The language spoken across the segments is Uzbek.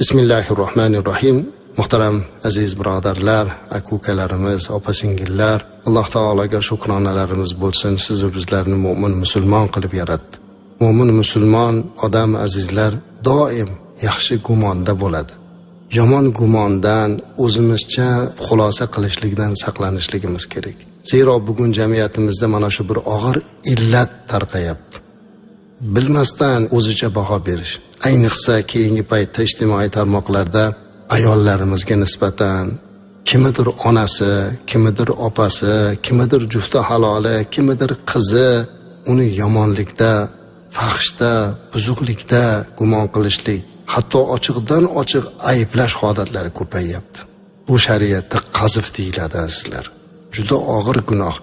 Bismillahirrohmanirrohim. Muhtaram aziz birodarlar, aka-ukalarimiz, opa-singillar, Alloh taologa shukronalarimiz bo'lsin. Siz va bizlarni mu'min musulmon qilib yaratdi. Mu'min musulmon odam azizlar doim yaxshi gumonda bo'ladi. Yomon gumondan o'zimizcha xulosa qilishlikdan saqlanishligimiz kerak. Zero bugun jamiyatimizda mana shu bir og'ir illat tarqayapti. Bilmasdan o'zicha baho berish. Ayniqsa keyingi paytda ijtimoiy tarmoqlarda ayollarimizga nisbatan kimidir onasi, kimidir opasi, kimidir jufti haloli, kimidir qizi uni yomonlikda, fahshda, buzuqlikda gumon qilishlik, hatto ochiqdan ochiq ayblash holatlari ko'payyapti. Bu shariatda qazf deyiladi azizlar. Juda og'ir gunoh.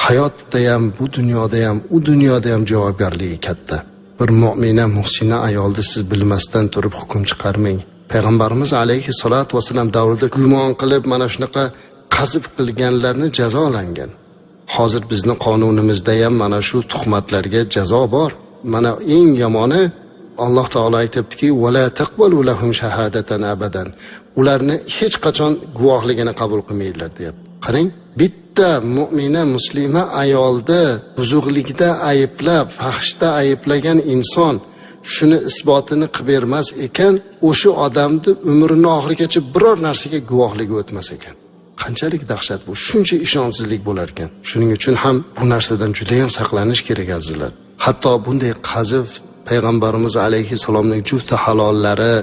Hayotda ham, bu dunyoda ham, u dunyoda ham javobgarligi katta. Bir mu'mina, muhsina ayolni siz bilmasdan turib hukm chiqarmang. Payg'ambarimiz alayhissalatu vasallam davrida gumon qilib mana shunaqa qazf qilganlarni jazolangan. Hozir bizning qonunimizda ham mana shu tuhmatlarga jazo bor. Mana eng yomoni Alloh taolo aytibdiki: "Va la taqbalu lahum shahadatan abadan." Ularni hech qachon guvohligini qabul qilmaydilar deyapti. Qarang, bitta mu'mina muslima ayolda buzuqlikda ayblab, fahshda ayblagan inson shuni isbotini qilib bermas ekan, o'sha odamni umrini oxirigacha biror narsaga guvohligi o'tmas ekan. Qanchalik dahshat bu, shuncha ishonchsizlik bo'lar ekan. Shuning uchun ham bu narsadan juda ham saqlanish kerak azizlar. Hatto bunday qazf payg'ambarimiz alayhissalomning jufti halollari,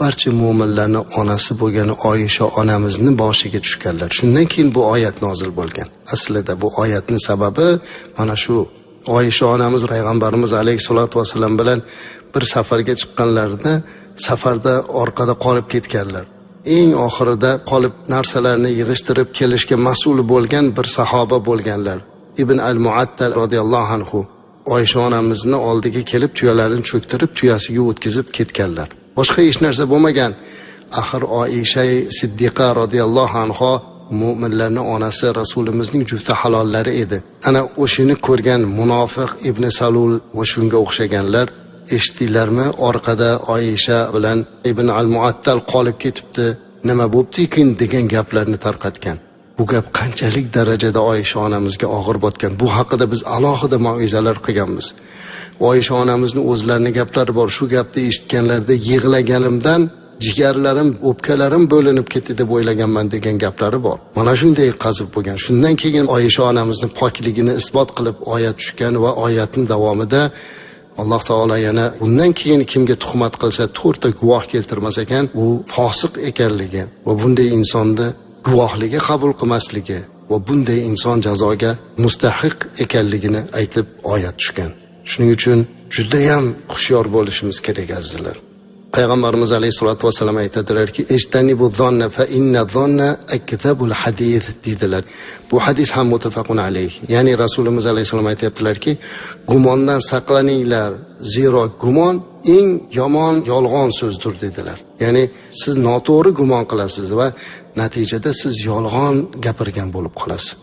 barcha mu'minlarning onasi bo'lgan Oyisha onamizni boshiga tushganlar. Shundan keyin bu oyat nozil bo'lgan. Aslida bu oyatning sababi mana shu. Oyisha onamiz payg'ambarimiz alayhissalatu vasallam bilan bir safarga chiqqanlarida, safarda orqada qolib ketganlar. Eng oxirida qolib narsalarni yig'ishtirib kelishga mas'ul bo'lgan bir sahoba bo'lganlar. Ibn al-Muattal radhiyallohu anhu Oyisha onamizni oldiga kelib tuyalarini cho'ktirib, tuyasiga o'tkazib ketganlar. Boshqa hech narsa bo'lmagan. Axir Oyisha Siddiqa radhiyallohu anha mu'minlarning onasi, Rasulimizning jufti halollari edi. Ana o'shini ko'rgan munofiq Ibn Salul va shunga o'xshaganlar eshitdilarmi, orqada Oyisha bilan Ibn al-Muattal qolib ketibdi, nima bo'pti-kin degan gaplarni tarqatgan. Bu gap qanchalik darajada Oyisha onamizga og'ir botgan. Bu haqida biz alohida mau'izalar qilganmiz. Oyisha onamizning o'zlarining gaplari bor. Shu gapni eshitganlarda yig'laganimdan jigarlarim, o'pkalarim bo'linib ketdi deb o'ylaganman degan gaplari bor. Mana shunday qazib bo'lgan. Shundan keyin Oyisha onamizning pokligini isbot qilib oyat tushgan va oyatning davomida Alloh taolo yana bundan keyin kimga tuhmat qilsa 4 ta guvoh keltirmas ekan, u fosiq ekanligi va bunday insonni guvohligi qabul qilmasligi va bunday inson jazoga mustahiq ekanligini aytib oyat tushgan. Shuning uchun juda ham xushyor bo'lishimiz kerak azizlar. Payg'ambarimiz alayhisolatu vasallam aytadilarki: "Ijtanibu zonna fa inna zonna akzabul hadith" dedilar. Bu hadis ham muttafaqun alayh. Ya'ni Rasulimiz alayhisalom aytibdilarki, gumondan saqlaninglar, zero gumon eng yomon yolg'on so'zdir dedilar. Ya'ni siz noto'g'ri gumon qilasiz va natijada siz yolg'on gapirgan bo'lib qolasiz.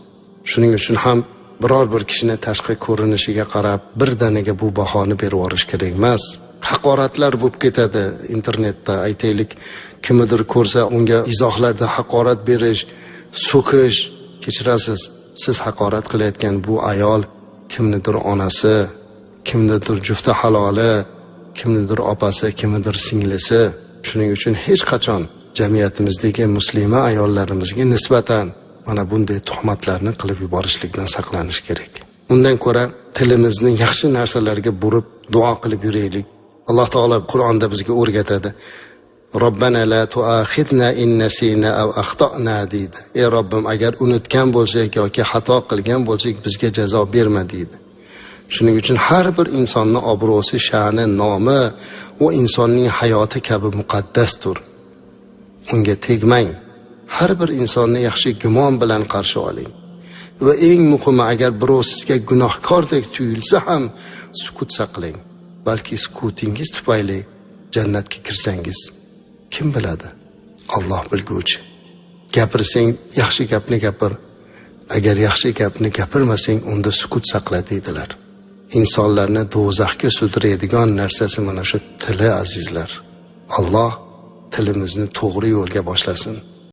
Shuning uchun ham biror bir kishini tashqi ko'rinishiga qarab birdaniga bu bahoni berib yuborish kerak emas. Haqoratlar bo'lib ketadi internetda. Aytaylik, kimdir ko'rsa unga izohlarda haqorat berish, so'kish. Kechirasiz, siz haqorat qilayotgan bu ayol kimnidir onasi, kimnidir jufti haloli, kimnidir opasi, kimnidir singlisi. Shuning uchun hech qachon jamiyatimizdagi muslima ayollarimizga nisbatan mana bunday tuhmatlarni qilib yuborishlikdan saqlanish kerak. Undan ko'ra tilimizni yaxshi narsalarga burib duo qilib yuraylik. Alloh taolo Qur'onda bizga o'rgatadi. Robbana la tu'akhidna in nasina aw akhtana deydi. Ey Robbim, agar unutgan bo'lsak yoki xato qilgan bo'lsak bizga jazo berma deydi. Shuning uchun har bir insonning obro'si, sha'ni, nomi va insonning hayoti kabi muqaddasdir. Unga tegmang. Har bir insonni yaxshi gumon bilan qarshi oling. Va eng muhimi, agar birov sizga gunohkordek tuyulsa ham sukut saqlang. Balki sukutingiz tufayli jannatga kirsangiz kim biladi? Alloh bilguvchi. Gapirsang yaxshi gapni gapir. Agar yaxshi gapni gapirmasang unda sukut saqla deydilar. insonlarni do'zaxga sudraydigan narsasi mana shu tili azizlar. Alloh tilimizni to'g'ri yo'lga boshlasin.